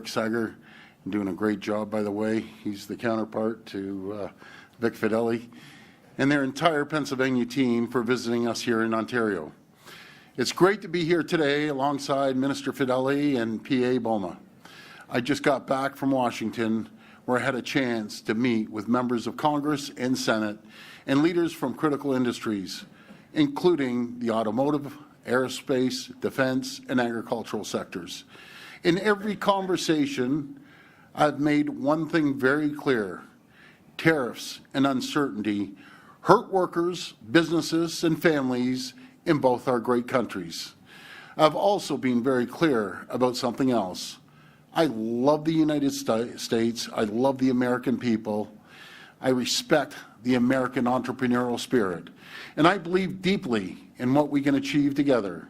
Sager, doing a great job, by the way. He's the counterpart to Vic Fideli, and their entire Pennsylvania team for visiting us here in Ontario. It's great to be here today alongside Minister Fideli and PA Boma. I just got back from Washington, where I had a chance to meet with members of Congress and Senate and leaders from critical industries, including the automotive, aerospace, defense, and agricultural sectors. In every conversation, I've made one thing very clear: tariffs and uncertainty hurt workers, businesses, and families in both our great countries. I've also been very clear about something else. I love the United States. I love the American people. I respect the American entrepreneurial spirit. And I believe deeply in what we can achieve together,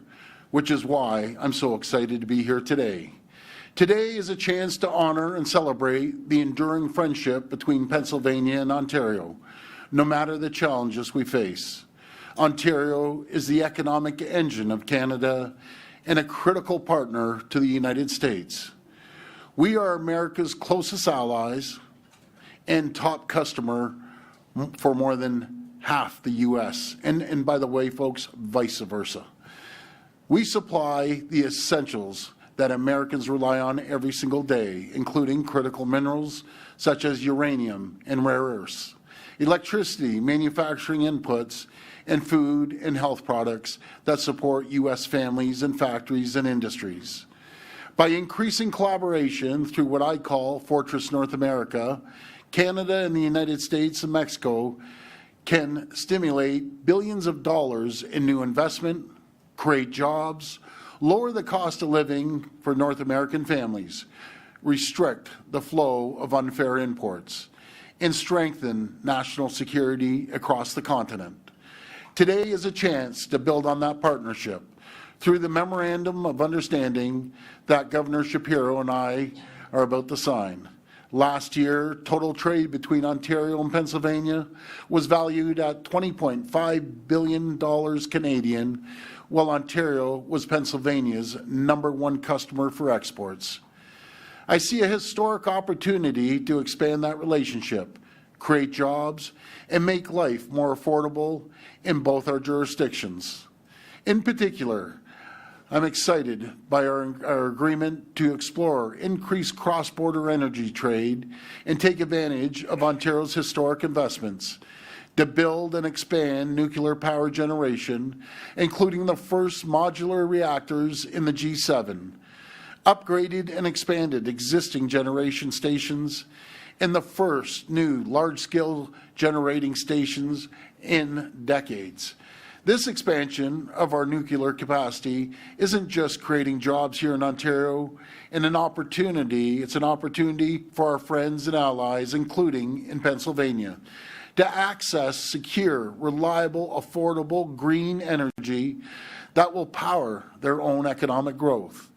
which is why I'm so excited to be here today. Today is a chance to honor and celebrate the enduring friendship between Pennsylvania and Ontario, no matter the challenges we face. Ontario is the economic engine of Canada and a critical partner to the United States. We are America's closest allies and top customer for more than half the U.S. And by the way, folks, vice versa. We supply the essentials that Americans rely on every single day, including critical minerals such as uranium and rare earths, electricity, manufacturing inputs, and food and health products that support U.S. families and factories and industries. By increasing collaboration through what I call Fortress North America, Canada and the United States and Mexico can stimulate billions of dollars in new investment, create jobs, lower the cost of living for North American families, restrict the flow of unfair imports, and strengthen national security across the continent. Today is a chance to build on that partnership through the Memorandum of Understanding that Governor Shapiro and I are about to sign. Last year, total trade between Ontario and Pennsylvania was valued at $20.5 billion Canadian, while Ontario was Pennsylvania's #1 customer for exports. I see a historic opportunity to expand that relationship, create jobs, and make life more affordable in both our jurisdictions. In particular, I'm excited by our agreement to explore increased cross-border energy trade and take advantage of Ontario's historic investments to build and expand nuclear power generation, including the first modular reactors in the G7, upgraded and expanded existing generation stations, and the first new large-scale generating stations in decades. This expansion of our nuclear capacity isn't just creating jobs here in Ontario and it's an opportunity for our friends and allies, including in Pennsylvania, to access secure, reliable, affordable, green energy that will power their own economic growth.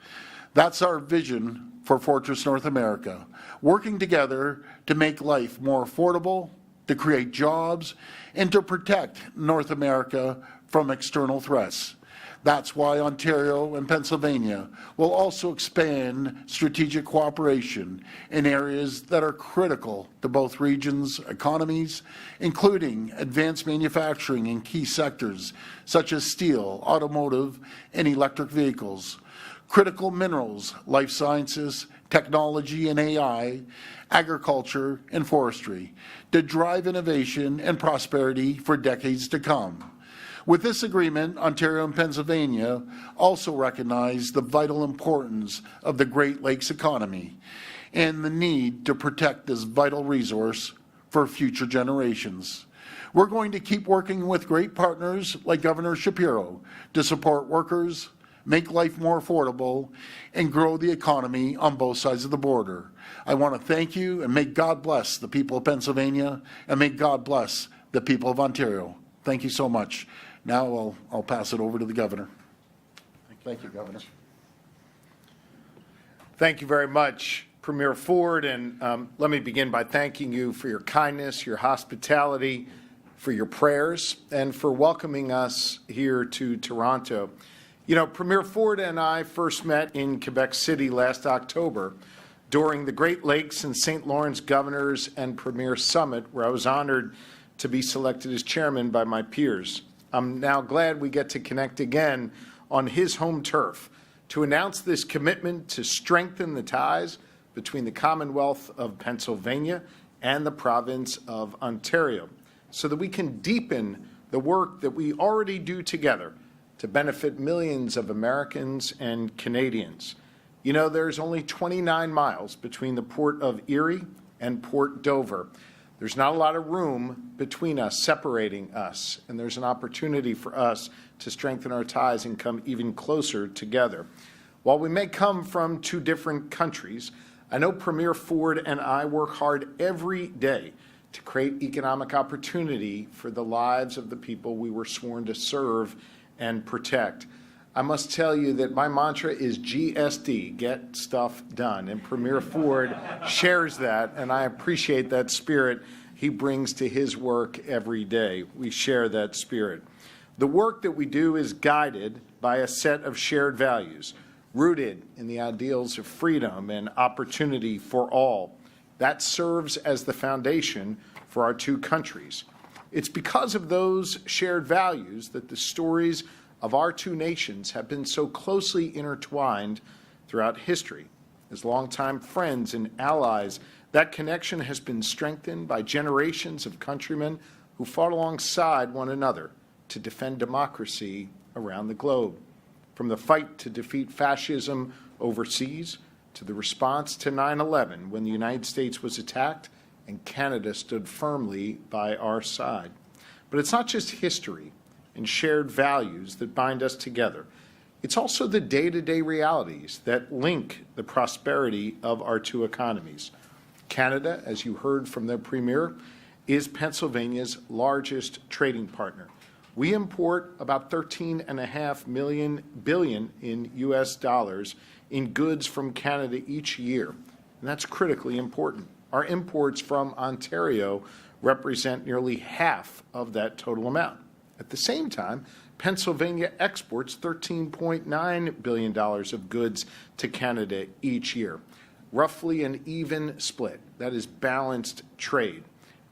That's our vision for Fortress North America, working together to make life more affordable, to create jobs, and to protect North America from external threats. That's why Ontario and Pennsylvania will also expand strategic cooperation in areas that are critical to both regions' economies, including advanced manufacturing in key sectors such as steel, automotive, and electric vehicles, critical minerals, life sciences, technology and AI, agriculture, and forestry, to drive innovation and prosperity for decades to come. With this agreement, Ontario and Pennsylvania also recognize the vital importance of the Great Lakes economy and the need to protect this vital resource for future generations. We're going to keep working with great partners like Governor Shapiro to support workers, make life more affordable, and grow the economy on both sides of the border. I want to thank you and may God bless the people of Pennsylvania and may God bless the people of Ontario. Thank you so much. Now I'll pass it over to the Governor. Thank you, Governor. Thank you very much, Premier Ford, and let me begin by thanking you for your kindness, your hospitality, for your prayers, and for welcoming us here to Toronto. You know, Premier Ford and I first met in Quebec City last October during the Great Lakes and St. Lawrence Governors and Premier Summit, where I was honored to be selected as chairman by my peers. I'm now glad we get to connect again on his home turf to announce this commitment to strengthen the ties between the Commonwealth of Pennsylvania and the province of Ontario, so that we can deepen the work that we already do together to benefit millions of Americans and Canadians. You know, there's only 29 miles between the Port of Erie and Port Dover. There's not a lot of room between us, separating us, and there's an opportunity for us to strengthen our ties and come even closer together. While we may come from two different countries, I know Premier Ford and I work hard every day to create economic opportunity for the lives of the people we were sworn to serve and protect. I must tell you that my mantra is GSD, get stuff done, and Premier Ford shares that, and I appreciate that spirit he brings to his work every day. We share that spirit. The work that we do is guided by a set of shared values, rooted in the ideals of freedom and opportunity for all. That serves as the foundation for our two countries. It's because of those shared values that the stories of our two nations have been so closely intertwined throughout history. As longtime friends and allies, that connection has been strengthened by generations of countrymen who fought alongside one another to defend democracy around the globe. From the fight to defeat fascism overseas to the response to 9/11 when the United States was attacked and Canada stood firmly by our side. But it's not just history and shared values that bind us together. It's also the day-to-day realities that link the prosperity of our two economies. Canada, as you heard from the Premier, is Pennsylvania's largest trading partner. We import about $13.5 billion in U.S. dollars in goods from Canada each year, and that's critically important. Our imports from Ontario represent nearly half of that total amount. At the same time, Pennsylvania exports $13.9 billion of goods to Canada each year, roughly an even split. That is balanced trade.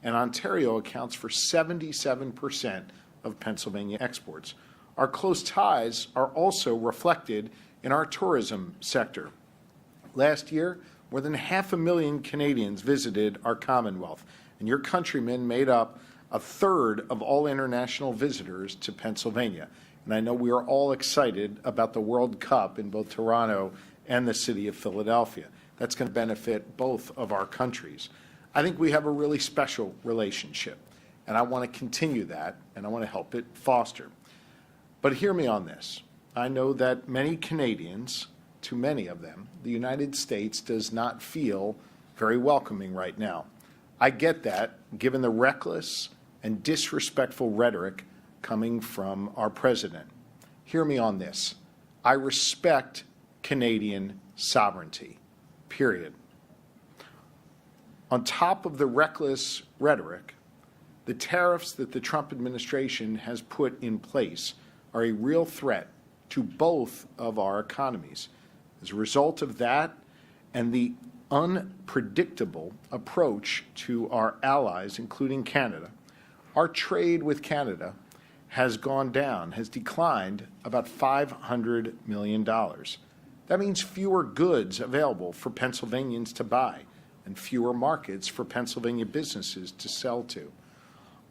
And Ontario accounts for 77% of Pennsylvania exports. Our close ties are also reflected in our tourism sector. Last year, more than 500,000 Canadians visited our Commonwealth, and your countrymen made up a third of all international visitors to Pennsylvania. And I know we are all excited about the World Cup in both Toronto and the city of Philadelphia. That's going to benefit both of our countries. I think we have a really special relationship, and I want to continue that, and I want to help it foster. But hear me on this. I know that many Canadians, to many of them, the United States does not feel very welcoming right now. I get that, given the reckless and disrespectful rhetoric coming from our president. Hear me on this. I respect Canadian sovereignty, period. On top of the reckless rhetoric, the tariffs that the Trump administration has put in place are a real threat to both of our economies. As a result of that and the unpredictable approach to our allies, including Canada, our trade with Canada has gone down, has declined about $500 million. That means fewer goods available for Pennsylvanians to buy and fewer markets for Pennsylvania businesses to sell to.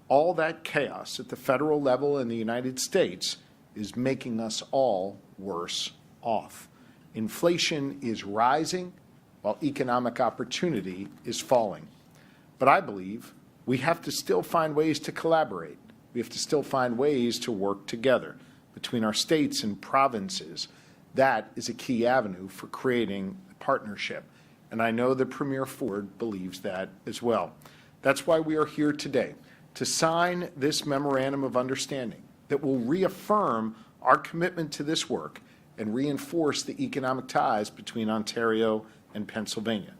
All that chaos at the federal level in the United States is making us all worse off. Inflation is rising while economic opportunity is falling. But I believe we have to still find ways to collaborate. We have to still find ways to work together between our states and provinces. That is a key avenue for creating a partnership. And I know that Premier Ford believes that as well. That's why we are here today, to sign this Memorandum of Understanding that will reaffirm our commitment to this work and reinforce the economic ties between Ontario and Pennsylvania.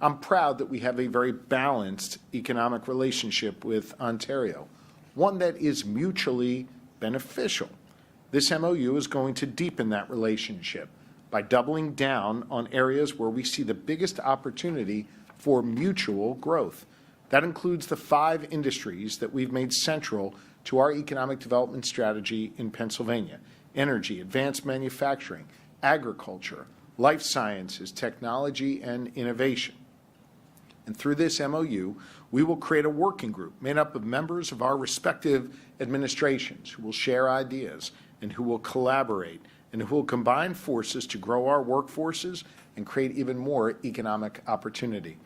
I'm proud that we have a very balanced economic relationship with Ontario, one that is mutually beneficial. This MOU is going to deepen that relationship. by doubling down on areas where we see the biggest opportunity for mutual growth. That includes the 5 industries that we've made central to our economic development strategy in Pennsylvania: energy, advanced manufacturing, agriculture, life sciences, technology, and innovation. And through this MOU, we will create a working group made up of members of our respective administrations who will share ideas and who will collaborate and who will combine forces to grow our workforces and create even more economic opportunity.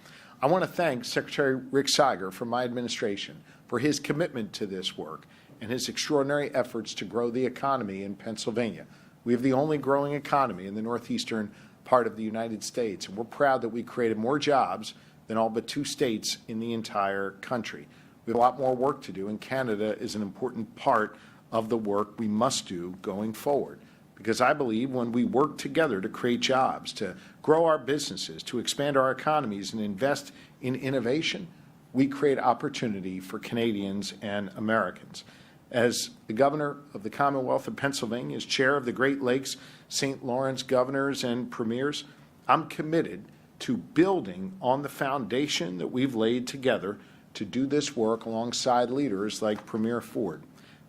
I want to thank Secretary Rick Seiger from my administration for his commitment to this work and his extraordinary efforts to grow the economy in Pennsylvania. We have the only growing economy in the northeastern part of the United States, and we're proud that we created more jobs than all but 2 states in the entire country. We have a lot more work to do, and Canada is an important part of the work we must do going forward. Because I believe when we work together to create jobs, to grow our businesses, to expand our economies, and invest in innovation, we create opportunity for Canadians and Americans. As the Governor of the Commonwealth of Pennsylvania, as Chair of the Great Lakes St. Lawrence Governors and Premiers, I'm committed to building on the foundation that we've laid together to do this work alongside leaders like Premier Ford.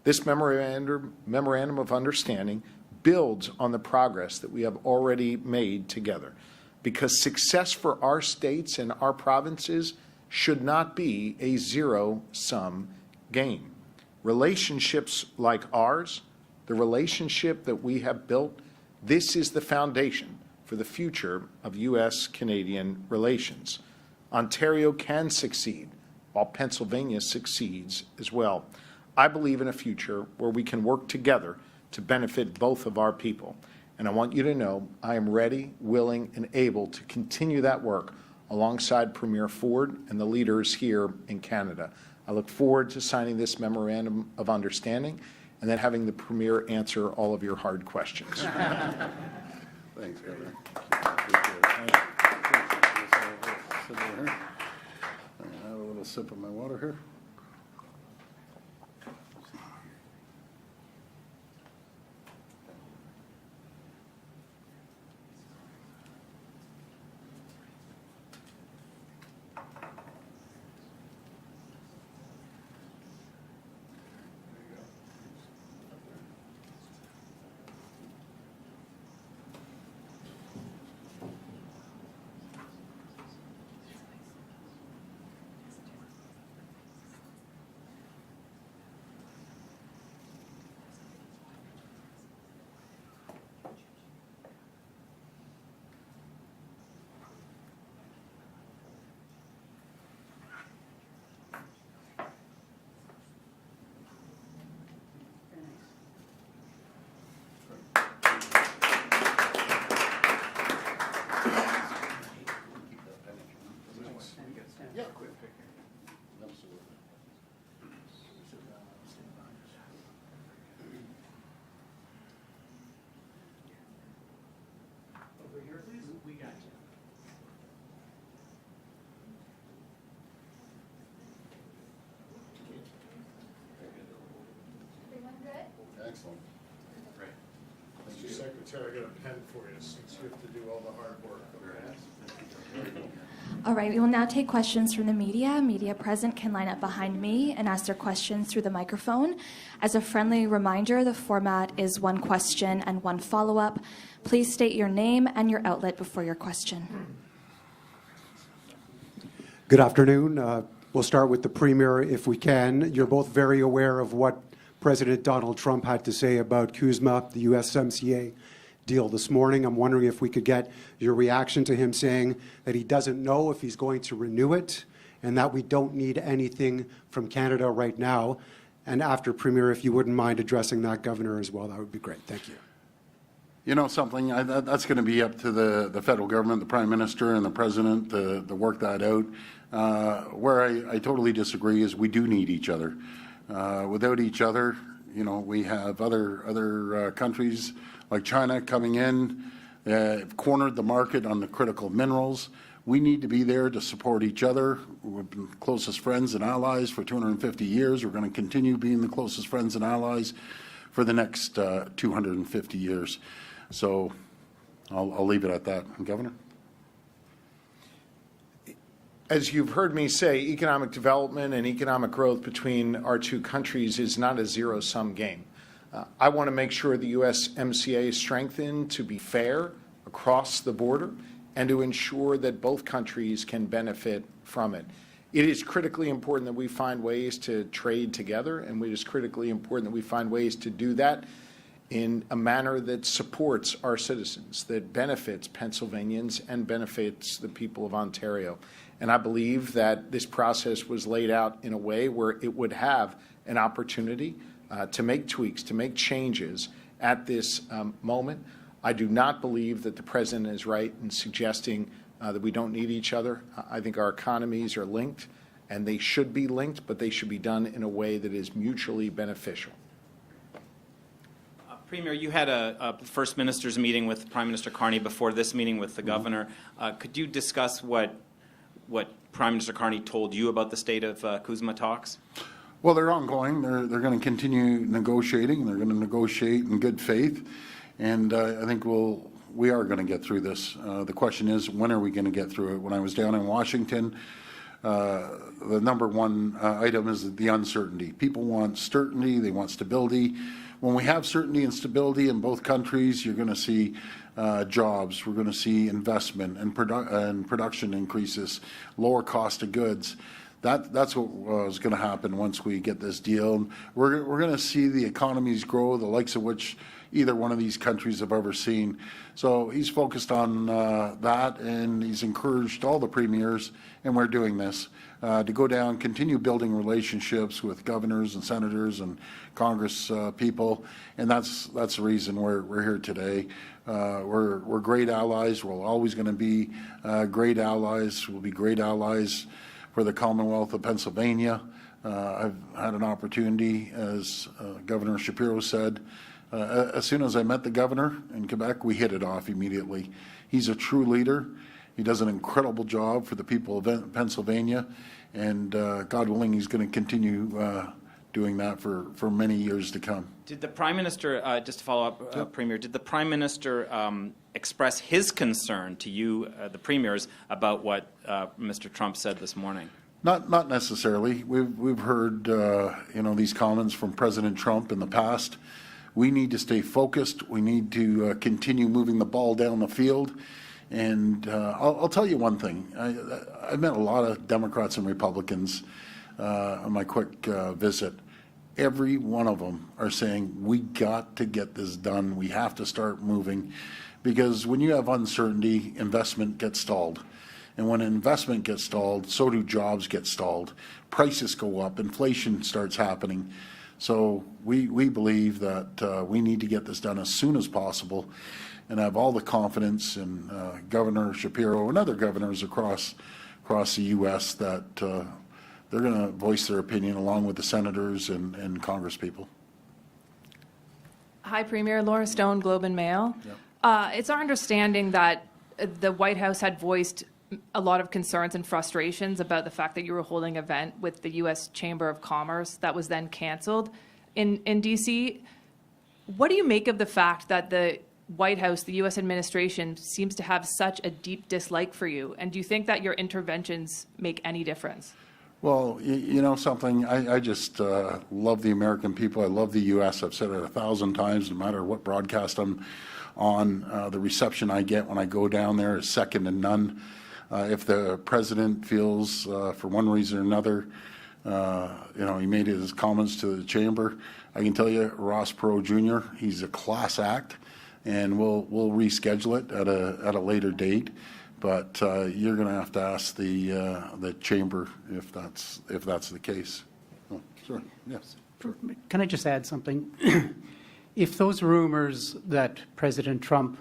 This memorandum of understanding builds on the progress that we have already made together, because success for our states and our provinces should not be a zero-sum game. Relationships like ours, the relationship that we have built, this is the foundation for the future of U.S.-Canadian relations. Ontario can succeed, while Pennsylvania succeeds as well. I believe in a future where we can work together to benefit both of our people. And I want you to know I am ready, willing, and able to continue that work alongside Premier Ford and the leaders here in Canada. I look forward to signing this Memorandum of Understanding and then having the Premier answer all of your hard questions. Thanks, Governor. I have a little sip of my water here. Excellent. Mr. Secretary, I got a pen for you since you have to do all the hard work. All right, we will now take questions from the media. Media present can line up behind me and ask their questions through the microphone. As a friendly reminder, the format is 1 question and 1 follow-up. Please state your name and your outlet before your question. Good afternoon. We'll start with the Premier, if we can. You're both very aware of what President Donald Trump had to say about CUSMA, the USMCA deal this morning. I'm wondering if we could get your reaction to him saying that he doesn't know if he's going to renew it and that we don't need anything from Canada right now. And after, Premier, if you wouldn't mind addressing that, Governor, as well, that would be great. Thank you. You know something, that's going to be up to the federal government, the Prime Minister and the President to work that out. Where I totally disagree is we do need each other. Without each other, you know, we have other countries like China coming in, cornered the market on the critical minerals. We need to be there to support each other. We've been closest friends and allies for 250 years. We're going to continue being the closest friends and allies for the next 250 years. So I'll leave it at that. Governor? As you've heard me say, economic development and economic growth between our two countries is not a zero-sum game. I want to make sure the USMCA is strengthened to be fair across the border and to ensure that both countries can benefit from it. It is critically important that we find ways to trade together, and it is critically important that we find ways to do that in a manner that supports our citizens, that benefits Pennsylvanians and benefits the people of Ontario. And I believe that this process was laid out in a way where it would have an opportunity to make tweaks, to make changes at this moment. I do not believe that the President is right in suggesting that we don't need each other. I think our economies are linked, and they should be linked, but they should be done in a way that is mutually beneficial. Premier, you had a First Minister's meeting with Prime Minister Carney before this meeting with the Governor. Could you discuss what Prime Minister Carney told you about the state of CUSMA talks? Well, they're ongoing. They're going to continue negotiating. They're going to negotiate in good faith, and I think we are going to get through this. The question is, when are we going to get through it? When I was down in Washington, the number one item is the uncertainty. People want certainty. They want stability. When we have certainty and stability in both countries, you're going to see jobs. We're going to see investment and production increases, lower cost of goods. That's what is going to happen once we get this deal. We're going to see the economies grow, the likes of which either one of these countries have ever seen. So he's focused on that, and he's encouraged all the premiers, and we're doing this, to go down, continue building relationships with governors and senators and Congress people, and that's the reason we're here today. We're great allies. We're always going to be great allies. We'll be great allies for the Commonwealth of Pennsylvania. I've had an opportunity, as Governor Shapiro said, as soon as I met the governor in Quebec, we hit it off immediately. He's a true leader. He does an incredible job for the people of Pennsylvania, and God willing, he's going to continue doing that for many years to come. Did the Prime Minister, just to follow up, Premier, did the Prime Minister express his concern to you, the Premiers, about what Mr. Trump said this morning? Not necessarily. We've heard these comments from President Trump in the past. We need to stay focused. We need to continue moving the ball down the field. And I'll tell you one thing. I met a lot of Democrats and Republicans on my quick visit. Every one of them are saying, we got to get this done. We have to start moving. Because when you have uncertainty, investment gets stalled. And when investment gets stalled, so do jobs get stalled. Prices go up. Inflation starts happening. So we believe that we need to get this done as soon as possible. And I have all the confidence in Governor Shapiro and other governors across the U.S. that they're going to voice their opinion along with the senators and Congress people. Hi, Premier. Laura Stone, Globe and Mail. Yep. It's our understanding that the White House had voiced a lot of concerns and frustrations about the fact that you were holding an event with the U.S. Chamber of Commerce that was then canceled in D.C. What do you make of the fact that the White House, the U.S. administration, seems to have such a deep dislike for you? And do you think that your interventions make any difference? Well, you know something, I just love the American people. I love the U.S. I've said it 1,000 times, no matter what broadcast I'm on. The reception I get when I go down there is second to none. If the president feels, for one reason or another, he made his comments to the chamber, I can tell you, Ross Perot Jr., he's a class act, and we'll reschedule it at a later date. But you're going to have to ask the chamber if that's the case. Oh, sure. Yes. Sure. Can I just add something? If those rumors that President Trump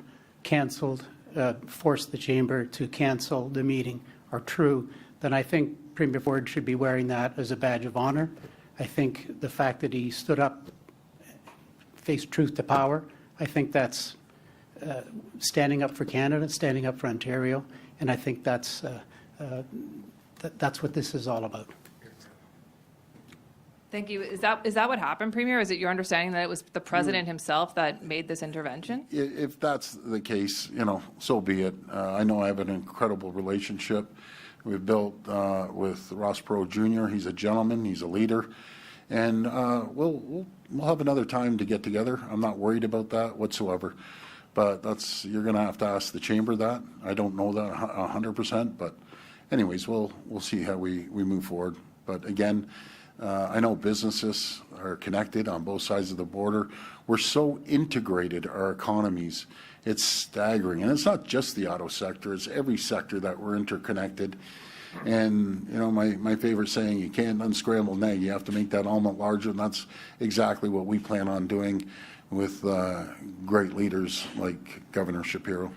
forced the chamber to cancel the meeting are true, then I think Premier Ford should be wearing that as a badge of honor. I think the fact that he stood up, faced truth to power, I think that's standing up for Canada, standing up for Ontario, and I think that's what this is all about. Thank you. Is that what happened, Premier? Is it your understanding that it was the president himself that made this intervention? If that's the case, so be it. I know I have an incredible relationship we've built with Ross Perot Jr. He's a gentleman. He's a leader. And we'll have another time to get together. I'm not worried about that whatsoever. But you're going to have to ask the chamber that. I don't know that 100%. But anyways, we'll see how we move forward. But again, I know businesses are connected on both sides of the border. We're so integrated, our economies. It's staggering. And it's not just the auto sector. It's every sector that we're interconnected. And, my favorite saying, you can't unscramble an egg. You have to make that omelet larger. And that's exactly what we plan on doing with great leaders like Governor Shapiro.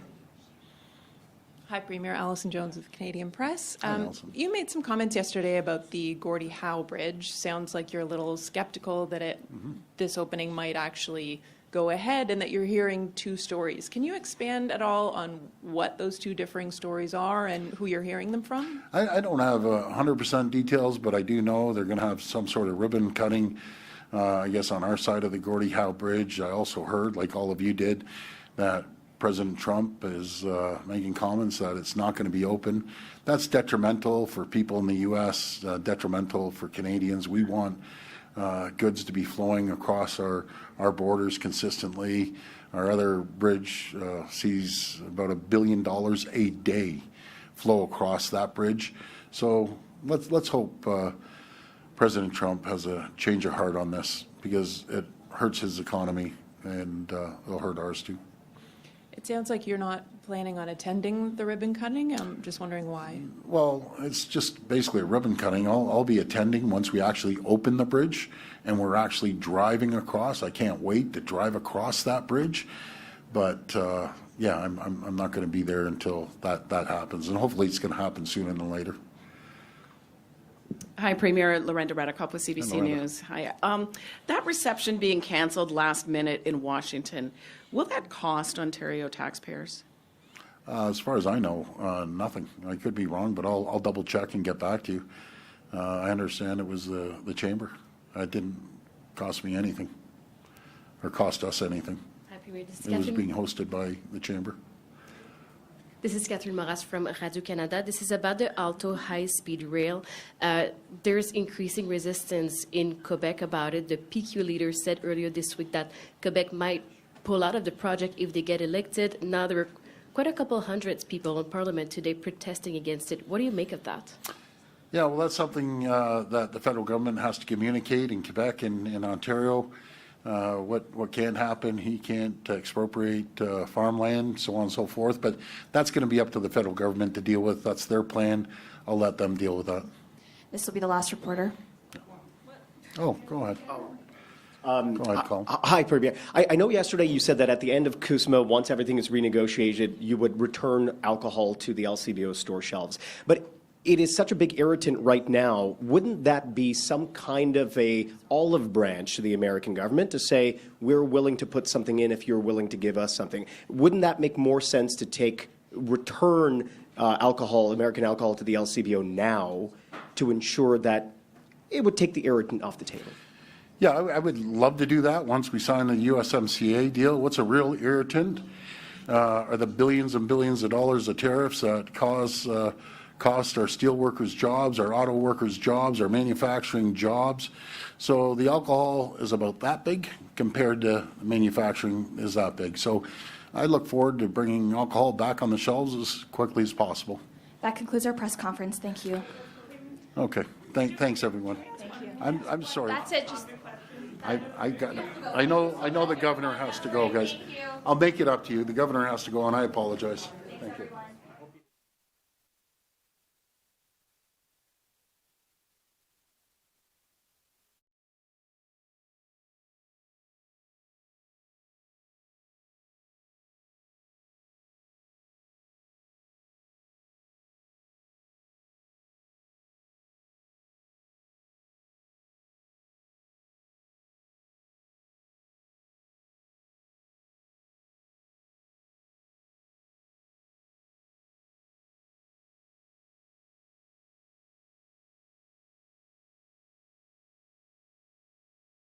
Hi, Premier. Alison Jones of the Canadian Press. Hi, Alison. You made some comments yesterday about the Gordie Howe Bridge. Sounds like you're a little skeptical that this opening might actually go ahead and that you're hearing two stories. Can you expand at all on what those two differing stories are and who you're hearing them from? I don't have 100% details, but I do know they're going to have some sort of ribbon cutting, I guess, on our side of the Gordie Howe Bridge. I also heard, like all of you did, that President Trump is making comments that it's not going to be open. That's detrimental for people in the U.S., detrimental for Canadians. We want goods to be flowing across our borders consistently. Our other bridge sees about $1 billion a day flow across that bridge. So let's hope President Trump has a change of heart on this, because it hurts his economy and it'll hurt ours too. It sounds like you're not planning on attending the ribbon cutting. I'm just wondering why. Well, it's just basically a ribbon cutting. I'll be attending once we actually open the bridge and we're actually driving across. I can't wait to drive across that bridge. But yeah, I'm not going to be there until that happens. And hopefully it's going to happen sooner than later. Hi, Premier. Lorenda Redekop with CBC Hi, Lorenda. News. Hi. That reception being canceled last minute in Washington, will that cost Ontario taxpayers? As far as I know, nothing. I could be wrong, but I'll double check and get back to you. I understand it was the chamber. It didn't cost me anything or cost us anything. Hi, Premier. This is It was Catherine. being hosted by the chamber. This is Catherine Moras from Radio-Canada. This is about the Alto high-speed rail. There's increasing resistance in Quebec about it. The PQ leader said earlier this week that Quebec might pull out of the project if they get elected. Now there are quite a couple hundred people in Parliament today protesting against it. What do you make of that? Yeah, well, that's something that the federal government has to communicate in Quebec and in Ontario. What can happen, he can't expropriate farmland, so on and so forth. But that's going to be up to the federal government to deal with. That's their plan. I'll let them deal with that. This will be the last reporter. Oh, go ahead. Go ahead, Colin. Hi, Premier. I know yesterday you said that at the end of CUSMA, once everything is renegotiated, you would return alcohol to the LCBO store shelves. But it is such a big irritant right now. Wouldn't that be some kind of a olive branch to the American government to say, we're willing to put something in if you're willing to give us something? Wouldn't that make more sense to return alcohol, American alcohol, to the LCBO now to ensure that it would take the irritant off the table? Yeah, I would love to do that once we sign the USMCA deal. What's a real irritant are the billions and billions of dollars of tariffs that cost our steel workers' jobs, our auto workers' jobs, our manufacturing jobs. So the alcohol is about that big compared to manufacturing is that big. So I look forward to bringing alcohol back on the shelves as quickly as possible. That concludes our press conference. Thank you. Okay. Thanks, everyone. Thank you. I'm sorry. That's it. Just I know the governor has to go, guys. I'll make it up to you. The governor has to go, and I apologize. Thank you.